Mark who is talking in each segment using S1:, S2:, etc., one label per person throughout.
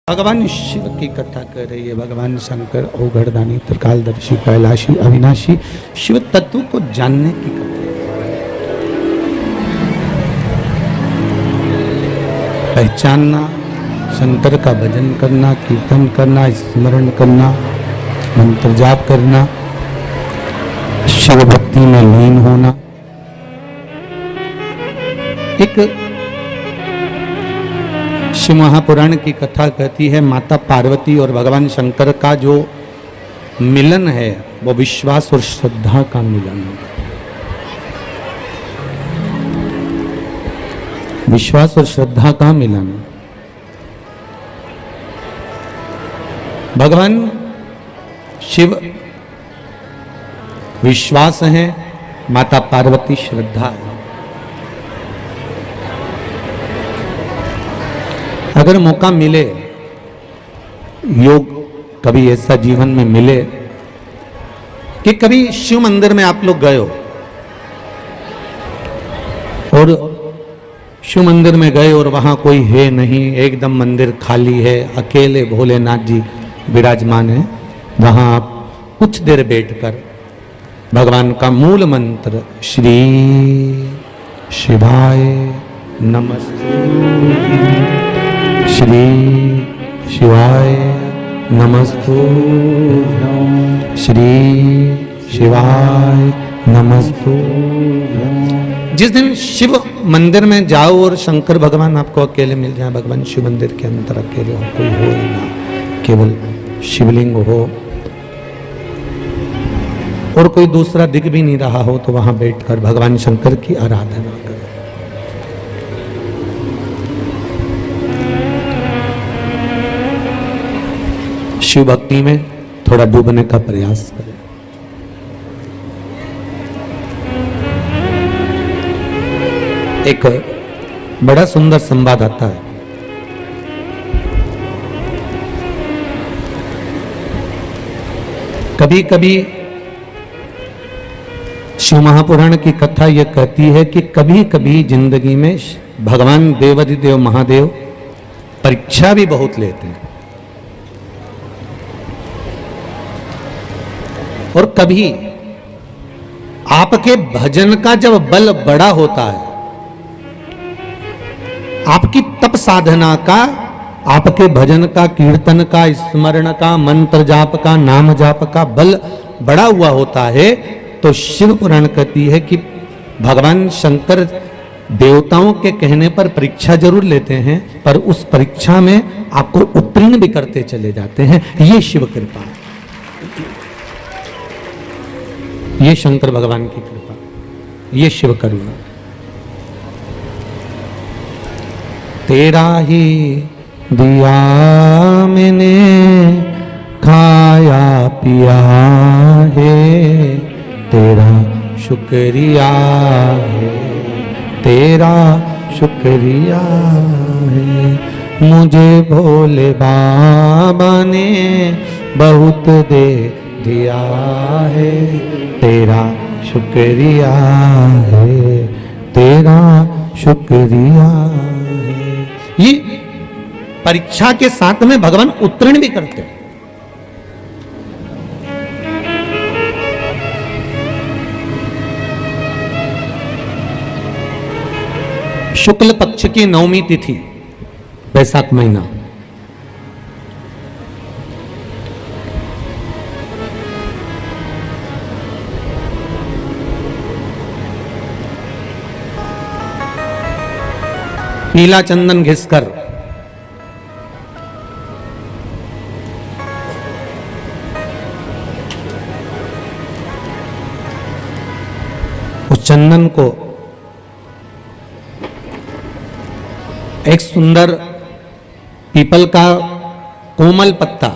S1: भगवान शिव की कथा कर रही है। भगवान शंकर औघड़दानी त्रिकालदर्शी कैलाशी अविनाशी शिव तत्व को जानने की कथा। पहचानना, शंकर का भजन करना, कीर्तन करना, स्मरण करना, मंत्र जाप करना, शिव भक्ति में लीन होना। एक शिव महापुराण की कथा कहती है माता पार्वती और भगवान शंकर का जो मिलन है वो विश्वास और श्रद्धा का मिलन है। विश्वास और श्रद्धा का मिलन। भगवान शिव विश्वास है, माता पार्वती श्रद्धा है। अगर मौका मिले, योग कभी ऐसा जीवन में मिले कि कभी शिव मंदिर में आप लोग गए हो और शिव मंदिर में गए और वहां कोई है नहीं, एकदम मंदिर खाली है, अकेले भोलेनाथ जी विराजमान है, वहां आप कुछ देर बैठकर भगवान का मूल मंत्र श्री शिवाय नमस्ते, श्री शिवाय नमस्तु, श्री शिवाय नमस्तु। जिस दिन शिव मंदिर में जाओ और शंकर भगवान आपको अकेले मिल जाए, भगवान शिव मंदिर के अंदर अकेले हो, कोई हो ही ना, केवल शिवलिंग हो और कोई दूसरा दिख भी नहीं रहा हो, तो वहां बैठकर भगवान शंकर की आराधना करो। शिव भक्ति में थोड़ा डूबने का प्रयास करें। एक बड़ा सुंदर संवाद आता है। कभी कभी शिव महापुराण की कथा यह कहती है कि कभी कभी जिंदगी में भगवान देवाधिदेव महादेव परीक्षा भी बहुत लेते हैं, और कभी आपके भजन का जब बल बड़ा होता है, आपकी तप साधना का, आपके भजन का, कीर्तन का, स्मरण का, मंत्र जाप का, नाम जाप का बल बड़ा हुआ होता है, तो शिव पुराण कहती है कि भगवान शंकर देवताओं के कहने पर परीक्षा जरूर लेते हैं, पर उस परीक्षा में आपको उत्तीर्ण भी करते चले जाते हैं। ये शिव कृपा है, ये शंकर भगवान की कृपा, ये शिव करुणा। तेरा ही दिया मैंने खाया पिया है, तेरा शुक्रिया है, तेरा शुक्रिया है। मुझे भोले बाबा ने बहुत दे दिया है, तेरा शुक्रिया है, तेरा शुक्रिया है। ये परीक्षा के साथ में भगवान उत्तीर्ण भी करते हैं। शुक्ल पक्ष की नवमी तिथि, बैसाख महीना, पीला चंदन घिसकर उस चंदन को एक सुंदर पीपल का कोमल पत्ता,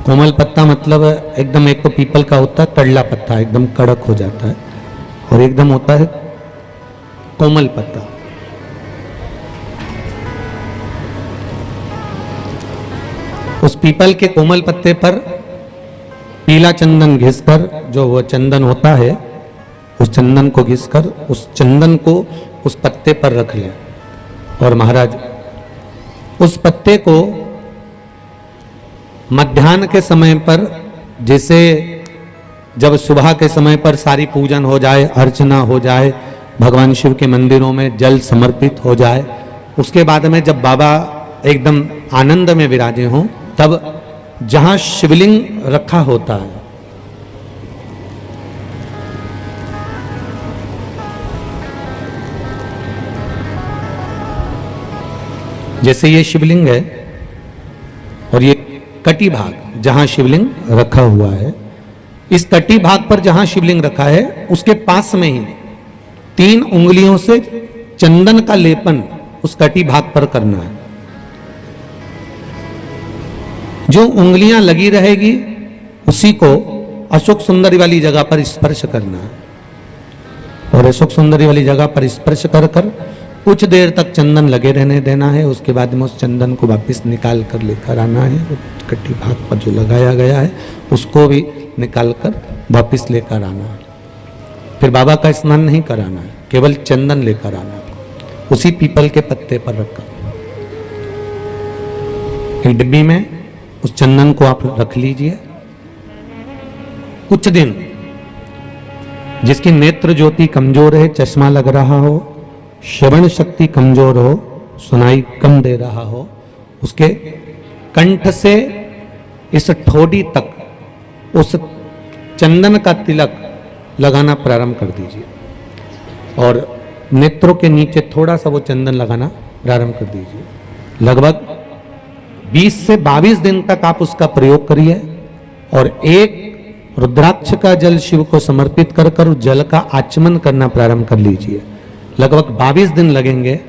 S1: कोमल पत्ता मतलब एकदम, एक तो पीपल का होता है तड़ला पत्ता, एकदम कड़क हो जाता है, और एकदम होता है कोमल पत्ता। उस पीपल के कोमल पत्ते पर पीला चंदन घिसकर, जो वो चंदन होता है, उस चंदन को घिसकर उस चंदन को उस पत्ते पर रख लें, और महाराज उस पत्ते को मध्याह्न के समय पर, जैसे जब सुबह के समय पर सारी पूजन हो जाए, अर्चना हो जाए, भगवान शिव के मंदिरों में जल समर्पित हो जाए, उसके बाद में जब बाबा एकदम आनंद में विराजे हों, तब जहां शिवलिंग रखा होता है, जैसे ये शिवलिंग है और ये कटी भाग जहां शिवलिंग रखा हुआ है, इस कटी भाग पर जहां शिवलिंग रखा है उसके पास में ही 3 उंगलियों से चंदन का लेपन उस कटी भाग पर करना है। जो उंगलियां लगी रहेगी उसी को अशोक सुंदरी वाली जगह पर स्पर्श करना है, और अशोक सुंदरी वाली जगह पर स्पर्श कर कर कुछ देर तक चंदन लगे रहने देना है। उसके बाद में उस चंदन को वापस निकाल कर लेकर आना है, कटी भाग पर जो लगाया गया है उसको भी निकाल कर वापस लेकर आना है। फिर बाबा का स्नान नहीं कराना है, केवल चंदन लेकर आना है, उसी पीपल के पत्ते पर रखकर। एक डिब्बी में उस चंदन को आप रख लीजिए। कुछ दिन जिसकी नेत्र ज्योति कमजोर है, चश्मा लग रहा हो, श्रवण शक्ति कमजोर हो, सुनाई कम दे रहा हो, उसके कंठ से इस ठोड़ी तक उस चंदन का तिलक लगाना प्रारंभ कर दीजिए, और नेत्रों के नीचे थोड़ा सा वो चंदन लगाना प्रारंभ कर दीजिए। लगभग 20 से 22 दिन तक आप उसका प्रयोग करिए, और एक रुद्राक्ष का जल शिव को समर्पित कर कर उस जल का आचमन करना प्रारंभ कर लीजिए। लगभग 22 दिन लगेंगे।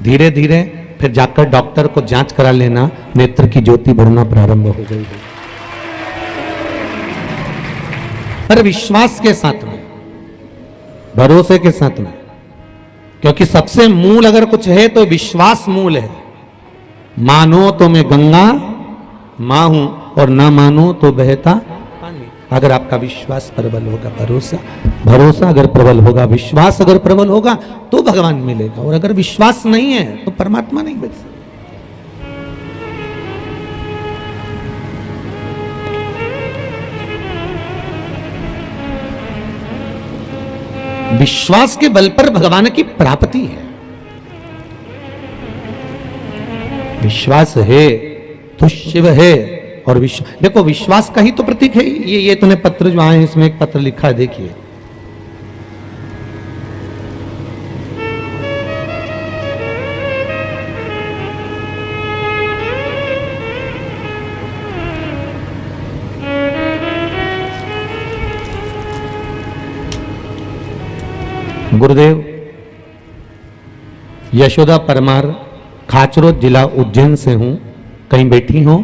S1: धीरे धीरे फिर जाकर डॉक्टर को जांच करा लेना, नेत्र की ज्योति बढ़ना प्रारंभ हो गई है। पर विश्वास के साथ में, भरोसे के साथ में, क्योंकि सबसे मूल अगर कुछ है तो विश्वास मूल है। मानो तो मैं गंगा मां हूं, और ना मानो तो बहता पानी। अगर आपका विश्वास प्रबल होगा, भरोसा अगर प्रबल होगा, विश्वास अगर प्रबल होगा तो भगवान मिलेगा, और अगर विश्वास नहीं है तो परमात्मा नहीं मिल सकता। विश्वास के बल पर भगवान की प्राप्ति है। विश्वास है तो शिव है, और देखो विश्वास का ही तो प्रतीक है ये तूने पत्र जो आए हैं, इसमें एक पत्र लिखा है, देखिए। गुरुदेव, यशोदा परमार, खाचरोद जिला उज्जैन से हूं। कहीं बैठी हो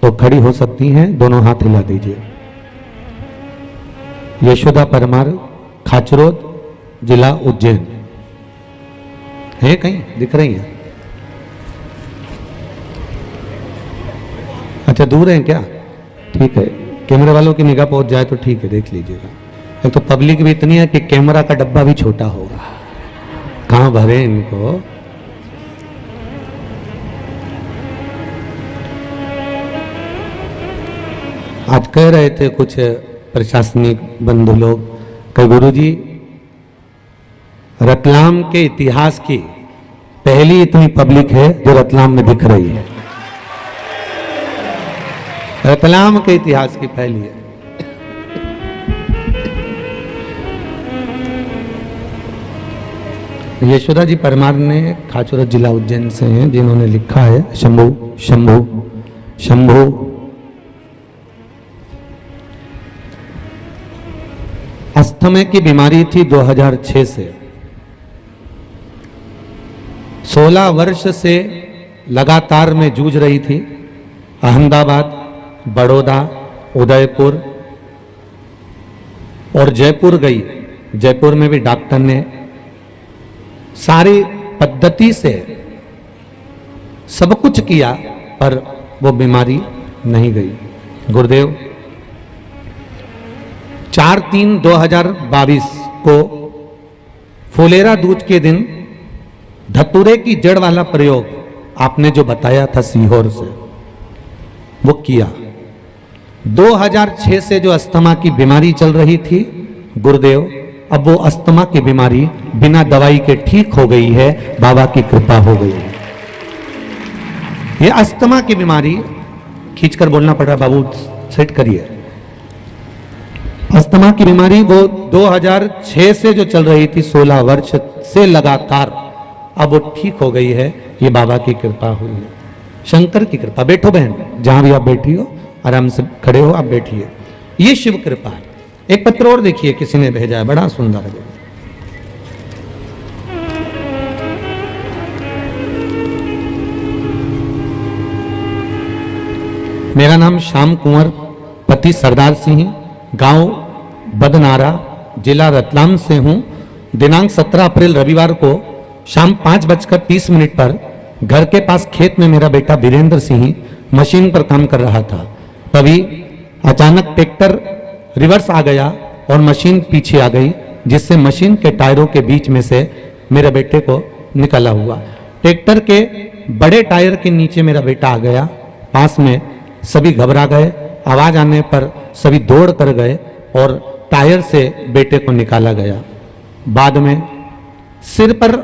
S1: तो खड़ी हो सकती हैं, दोनों हाथ हिला दीजिए। यशोदा परमार, खाचरोद जिला उज्जैन है, कहीं दिख रही है? अच्छा, दूर है क्या? ठीक है, कैमरे वालों की निगाह पहुंच जाए तो ठीक है, देख लीजिएगा। एक तो पब्लिक भी इतनी है कि कैमरा का डब्बा भी छोटा होगा, कहां भरे इनको। आज कह रहे थे कुछ प्रशासनिक बंधु लोग, कई गुरुजी, रतलाम के इतिहास की पहली इतनी पब्लिक है जो रतलाम में दिख रही है। रतलाम के इतिहास की पहली है। यशोदा जी परमार ने खाचरोद जिला उज्जैन से हैं, जिन्होंने लिखा है शंभु शंभु शंभु। अस्थमा की बीमारी थी 2006 से। 16 वर्ष से लगातार में जूझ रही थी। अहमदाबाद, बड़ौदा, उदयपुर और जयपुर गई। जयपुर में भी डॉक्टर ने सारी पद्धति से सब कुछ किया, पर वो बीमारी नहीं गई। गुरुदेव, 4/3/2022 को फुलेरा दूज के दिन धतूरे की जड़ वाला प्रयोग आपने जो बताया था सीहोर से, वो किया। 2006 से जो अस्थमा की बीमारी चल रही थी गुरुदेव, अब वो अस्थमा की बीमारी बिना दवाई के ठीक हो गई है, बाबा की कृपा हो गई है। ये अस्थमा की बीमारी, खींचकर बोलना पड़ रहा बाबू, सेट करिए। अस्थमा की बीमारी वो 2006 से जो चल रही थी, 16 वर्ष से लगातार, अब वो ठीक हो गई है। ये बाबा की कृपा हुई है, शंकर की कृपा। बैठो बहन, जहां भी आप बैठी हो, आराम से खड़े हो, आप बैठिए। ये शिव कृपा है। एक पत्र और देखिए, किसी ने भेजा है, बड़ा सुंदर है। मेरा नाम श्याम कुंवर, पति सरदार सिंह, गांव बदनारा, जिला रतलाम से हूं। दिनांक 17 अप्रैल रविवार को शाम 5:30 पर घर के पास खेत में मेरा बेटा वीरेंद्र सिंह मशीन पर काम कर रहा था। तभी अचानक ट्रैक्टर रिवर्स आ गया और मशीन पीछे आ गई, जिससे मशीन के टायरों के बीच में से मेरे बेटे को निकला हुआ। ट्रैक्टर के बड़े टायर के नीचे मेरा बेटा आ गया। पास में सभी घबरा गए। आवाज आने पर सभी दौड़ कर गए और टायर से बेटे को निकाला गया। बाद में सिर पर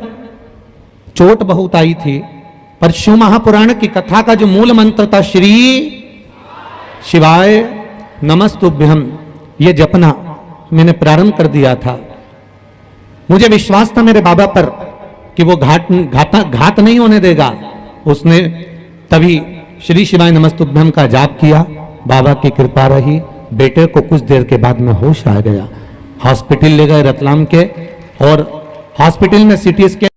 S1: चोट बहुत आई थी, पर शिव महापुराण की कथा का जो मूल मंत्र था, श्री शिवाय नमस्तुभ्यम, ये जपना मैंने प्रारंभ कर दिया था। मुझे विश्वास था मेरे बाबा पर कि वो घात नहीं होने देगा। उसने तभी श्री शिवाय नमस्तुभ्यम का जाप किया। बाबा की कृपा रही, बेटे को कुछ देर के बाद में होश आ गया। हॉस्पिटल ले गए रतलाम के, और हॉस्पिटल में सीटी स्कैन